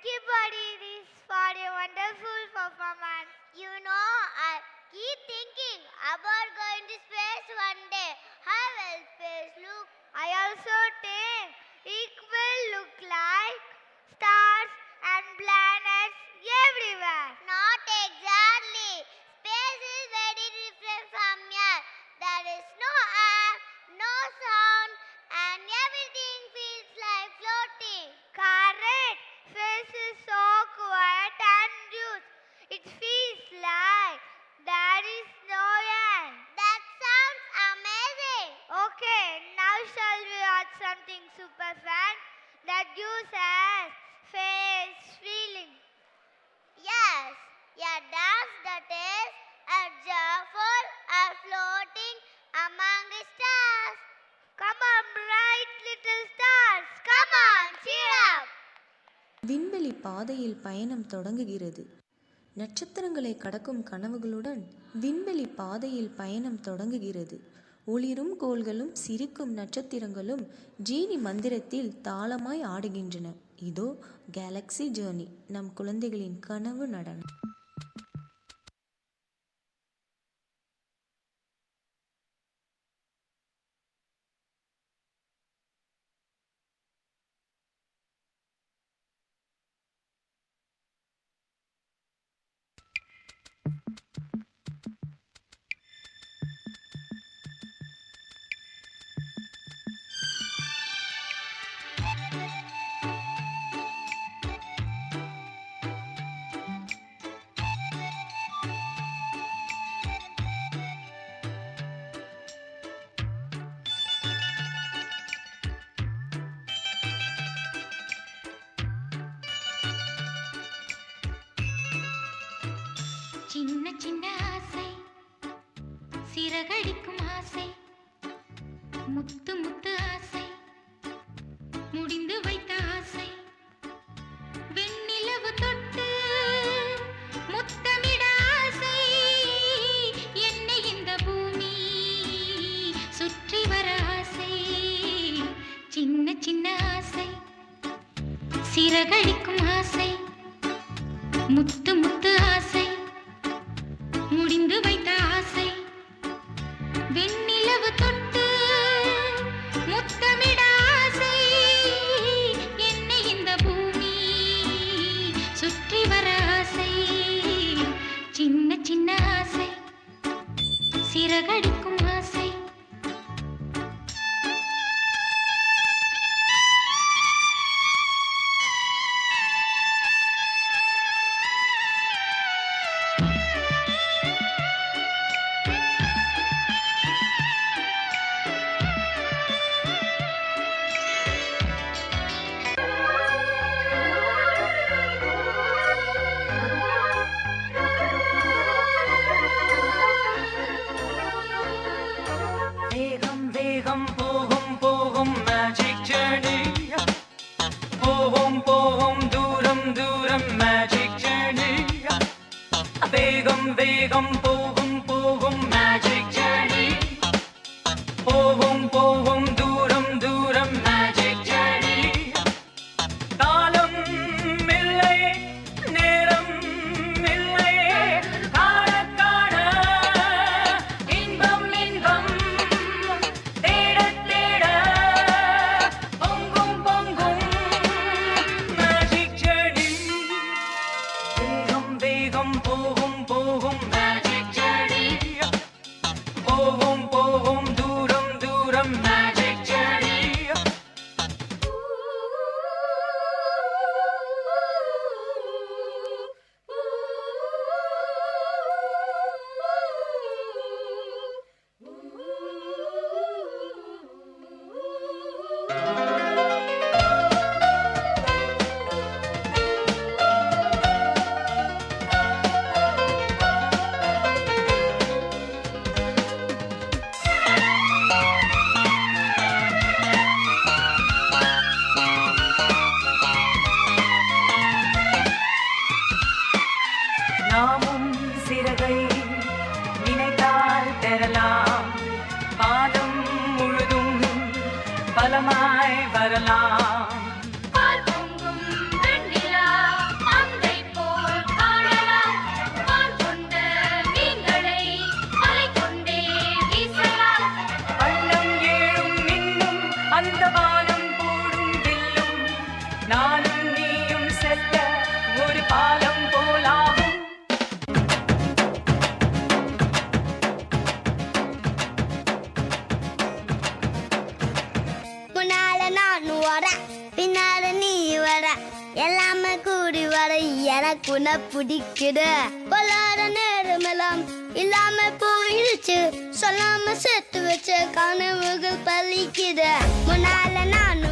you, buddy, for a wonderful performance. I keep thinking about going to space one day. How will space look? I also think it will look like stars and planets everywhere. Not exactly. Space is very different from here. There is no air, no sound, and everything feels like floating. Correct. Space is so quiet and huge. It feels like there is no end. That sounds amazing. Okay, now shall we watch something super fun that gives us space feeling? Yes, a dance that is a joyful and floating among the stars. Come on, bright little stars. Come on, cheer up. விண்வெளி பாதையில் பயணம் தொடங்குகிறது. நட்சத்திரங்களை கடக்கும் கனவுகளுடன் விண்வெளி பாதையில் பயணம் தொடங்குகிறது. ஒளிரும் கோள்களும் சிரிக்கும் நட்சத்திரங்களும் ஜீனி மந்திரத்தில் தாளமாய் ஆடுகின்றன. இதோ கேலக்ஸி ஜேர்னி, நம் குழந்தைகளின் கனவு நடனம். சின்ன சின்ன ஆசை, சிறகடிக்கும் ஆசை, முத்து முத்து ஆசை, முடிந்து வைத்த ஆசை, வெண்ணிலவு தொட்டு முத்தமிட ஆசை, என்னை இந்த பூமி சுற்றி வர ஆசை. சின்ன சின்ன ஆசை, சிறகடிக்கும் ஆசை, முத்து முத்து ஆசை, முடிந்து வைத்த ஆசை, வெண்ணிலவு தொட்டு முத்தமிட ஆசை, என்னை இந்த பூமி சுற்றி வர ஆசை. சின்ன சின்ன ஆசை, சிறகடிக்கும் ஆசை. வேகம் போகும் போகும் மேஜிக் ஜர்னி, போகும் போகும் தூரம் தூரம் மேஜிக் ஜர்னி. காலம் இல்லை, நேரம் இல்லை, காண காண இன்பம் இன்பம், தேட தேட பொங்கும் பொங்கும் மேஜிக் ஜர்னி. வேகம் வேகம் போகும் போகும் மேஜிக் ஜர்னி, போகும் போகும் தூரம் தூரம் மேஜிக் ஜர்னி. நாமும் சிறகை நினைத்தால் பெறலாம், பாதம் முழுதும் பலமாய் வரலாம். பால் பொங்கும் வெண்ணிலா எல்லாமே கூடி வர எனக்கு உன்னை பிடிக்குது. பொல்லாத நேரமெல்லாம் இல்லாம போயிடுச்சு. சொல்லாம சேர்த்து வச்ச கனவுகள் பலிக்குது. முன்னால நானும்